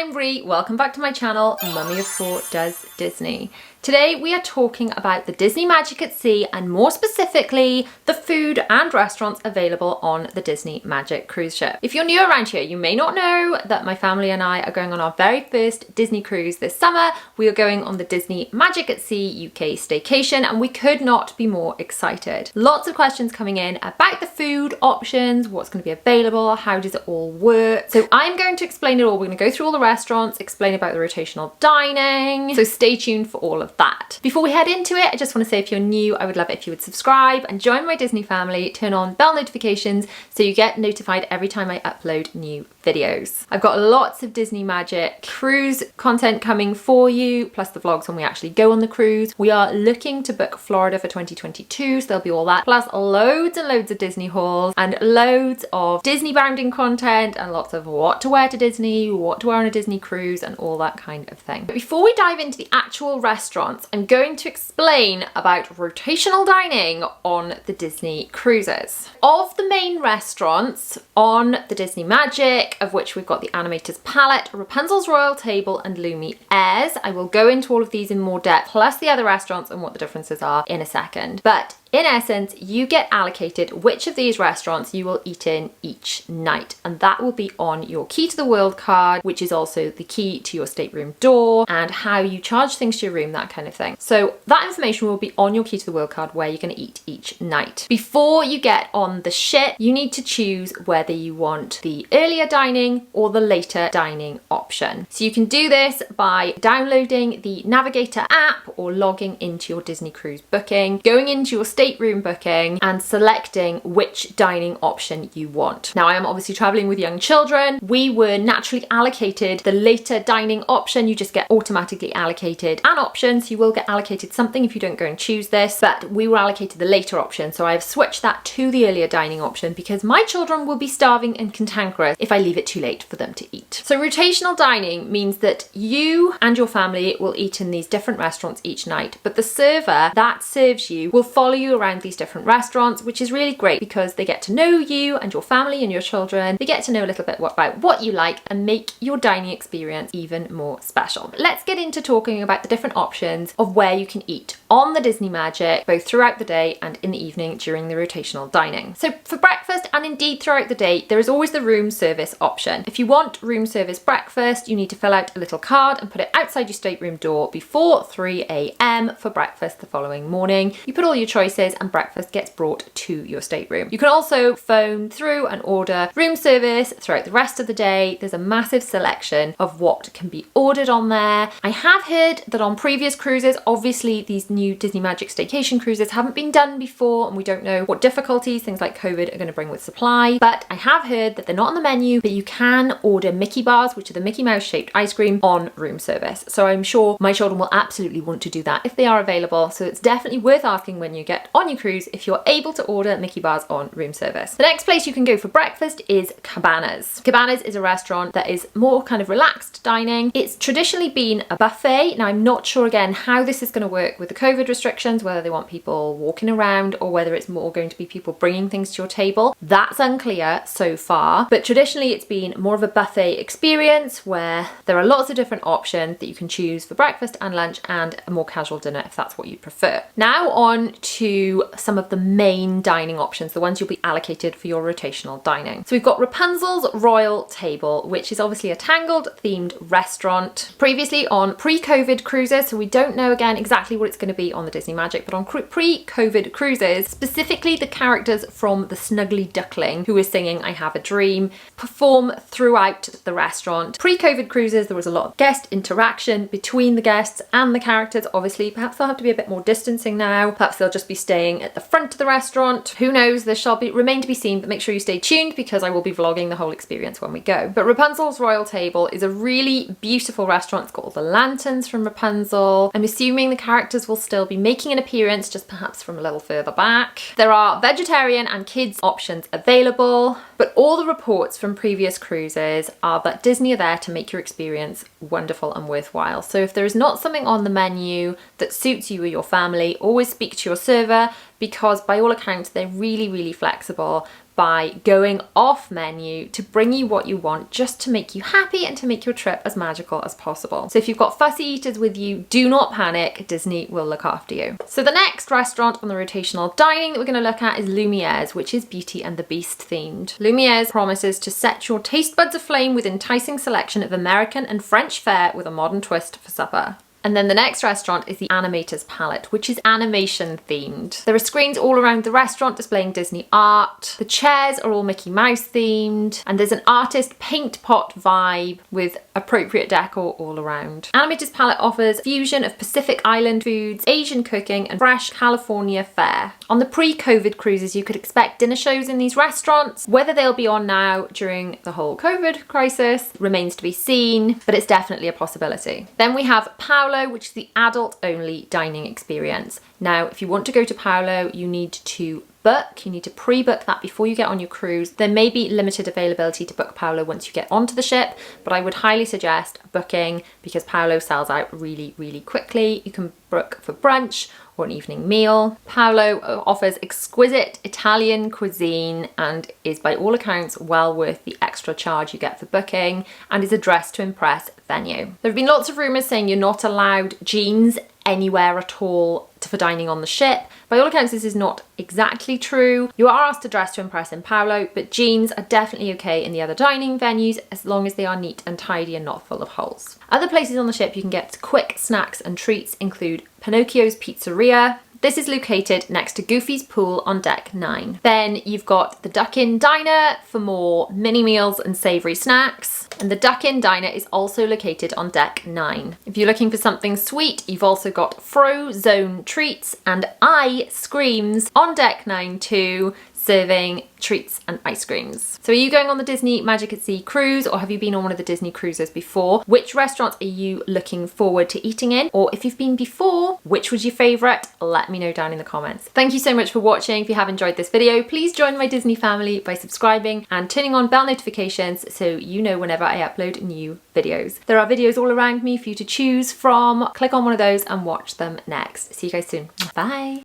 I'm Ree, welcome back to my channel, Mummy of Four Does Disney. Today we are talking about the Disney Magic at Sea and more specifically the food and restaurants available on the Disney Magic cruise ship. If you're new around here, you may not know that my family and I are going on our very first Disney cruise this summer. We are going on the Disney Magic at Sea UK Staycation and we could not be more excited. Lots of questions coming in about the food options, what's going to be available, how does it all work. So I'm going to explain it all. We're going to go through all the restaurants, explain about the rotational dining, so stay tuned for all of that. Before we head into it, I just want to say if you're new, I would love it if you would subscribe and join my Disney family, turn on bell notifications so you get notified every time I upload new videos. I've got lots of Disney Magic cruise content coming for you, plus the vlogs when we actually go on the cruise. We are looking to book Florida for 2022, so there'll be all that, plus loads and loads of Disney hauls and loads of Disney bounding content and lots of what to wear to Disney, what to wear on a Disney cruise and all that kind of thing. But before we dive into the actual restaurants, I'm going to explain about rotational dining on the Disney cruises. Of the main restaurants on the Disney Magic, of which we've got the Animators Palate, Rapunzel's Royal Table and Lumieres. I will go into all of these in more depth, plus the other restaurants and what the differences are in a second. But in essence, you get allocated which of these restaurants you will eat in each night, and that will be on your Key to the World card, which is also the key to your stateroom door and how you charge things to your room, that kind of thing. So that information will be on your Key to the World card where you're going to eat each night. Before you get on the ship, you need to choose whether you want the earlier dining or the later dining option. So you can do this by downloading the Navigator app or logging into your Disney Cruise booking, going into your stateroom booking and selecting which dining option you want. Now I am obviously traveling with young children. We were naturally allocated the later dining option. You just get automatically allocated an option, so you will get allocated something if you don't go and choose this, but we were allocated the later option, so I've switched that to the earlier dining option because my children will be starving and cantankerous if I leave it too late for them to eat. So rotational dining means that you and your family will eat in these different restaurants each night, but the server that serves you will follow you around these different restaurants, which is really great because they get to know you and your family and your children. They get to know a little bit about what you like and make your dining experience even more special. But let's get into talking about the different options of where you can eat on the Disney Magic, both throughout the day and in the evening during the rotational dining. So for breakfast and indeed throughout the day, there is always the room service option. If you want room service breakfast, you need to fill out a little card and put it outside your stateroom door before 3 a.m. for breakfast the following morning. You put all your choices and breakfast gets brought to your stateroom. You can also phone through and order room service throughout the rest of the day. There's a massive selection of what can be ordered on there. I have heard that on previous cruises, obviously these new Disney Magic Staycation cruises haven't been done before and we don't know what difficulties things like COVID are going to bring with supply, but I have heard that they're not on the menu, but you can order Mickey bars, which are the Mickey Mouse shaped ice cream, on room service. So I'm sure my children will absolutely want to do that if they are available. So it's definitely worth asking when you get on your cruise if you're able to order Mickey bars on room service. The next place you can go for breakfast is Cabanas. Cabanas is a restaurant that is more kind of relaxed dining. It's traditionally been a buffet. Now I'm not sure again how this is going to work with the COVID restrictions, whether they want people walking around or whether it's more going to be people bringing things to your table. That's unclear so far, but traditionally it's been more of a buffet experience where there are lots of different options that you can choose for breakfast and lunch and a more casual dinner if that's what you prefer. Now on to some of the main dining options, the ones you'll be allocated for your rotational dining. So we've got Rapunzel's Royal Table, which is obviously a Tangled themed restaurant. Previously on pre-COVID cruises, so we don't know again exactly what it's going to be on the Disney Magic, but on pre-COVID cruises, specifically the characters from the Snuggly Duckling who is singing I Have a Dream perform throughout the restaurant. Pre-COVID cruises, there was a lot of guest interaction between the guests and the characters. Obviously, perhaps there'll have to be a bit more distancing now. Perhaps they'll just be staying at the front of the restaurant. Who knows? This shall remain to be seen, but make sure you stay tuned because I will be vlogging the whole experience when we go. But Rapunzel's Royal Table is a really beautiful restaurant. It's got all the lanterns from Rapunzel. I'm assuming the characters will still be making an appearance, just perhaps from a little further back. There are vegetarian and kids options available, but all the reports from previous cruises are that Disney are there to make your experience wonderful and worthwhile. So if there is not something on the menu that suits you or your family, always speak to your server over, because by all accounts they're really flexible by going off menu to bring you what you want, just to make you happy and to make your trip as magical as possible. So if you've got fussy eaters with you, do not panic, Disney will look after you. So the next restaurant on the rotational dining that we're going to look at is Lumieres, which is Beauty and the Beast themed. Lumieres promises to set your taste buds aflame with enticing selection of American and French fare with a modern twist for supper. And then the next restaurant is the Animators Palate, which is animation themed. There are screens all around the restaurant displaying Disney art. The chairs are all Mickey Mouse themed, and there's an artist paint pot vibe with appropriate decor all around. Animators Palate offers fusion of Pacific Island foods, Asian cooking, and fresh California fare. On the pre-COVID cruises, you could expect dinner shows in these restaurants. Whether they'll be on now during the whole COVID crisis remains to be seen, but it's definitely a possibility. Then we have Palo, which is the adult-only dining experience. Now, if you want to go to Palo, you need to book. You need to pre-book that before you get on your cruise. There may be limited availability to book Palo once you get onto the ship, but I would highly suggest booking because Palo sells out really quickly. You can book for brunch or an evening meal. Palo offers exquisite Italian cuisine and is by all accounts well worth the extra charge you get for booking, and is a dress to impress venue. There have been lots of rumours saying you're not allowed jeans anywhere at all for dining on the ship. By all accounts, this is not exactly true. You are asked to dress to impress in Palo, but jeans are definitely okay in the other dining venues as long as they are neat and tidy and not full of holes. Other places on the ship you can get quick snacks and treats include Pinocchio's Pizzeria. This is located next to Goofy's Pool on deck 9. Then you've got the Duck Inn Diner for more mini meals and savoury snacks. And the Duck Inn Diner is also located on deck 9. If you're looking for something sweet, you've also got Frozone Treats and Ice Creams on deck 9 too, serving treats and ice creams. So are you going on the Disney Magic at Sea cruise, or have you been on one of the Disney cruises before? Which restaurants are you looking forward to eating in? Or if you've been before, which was your favourite? Let me know down in the comments. Thank you so much for watching. If you have enjoyed this video, please join my Disney family by subscribing and turning on bell notifications so you know whenever I upload new videos. There are videos all around me for you to choose from. Click on one of those and watch them next. See you guys soon. Bye.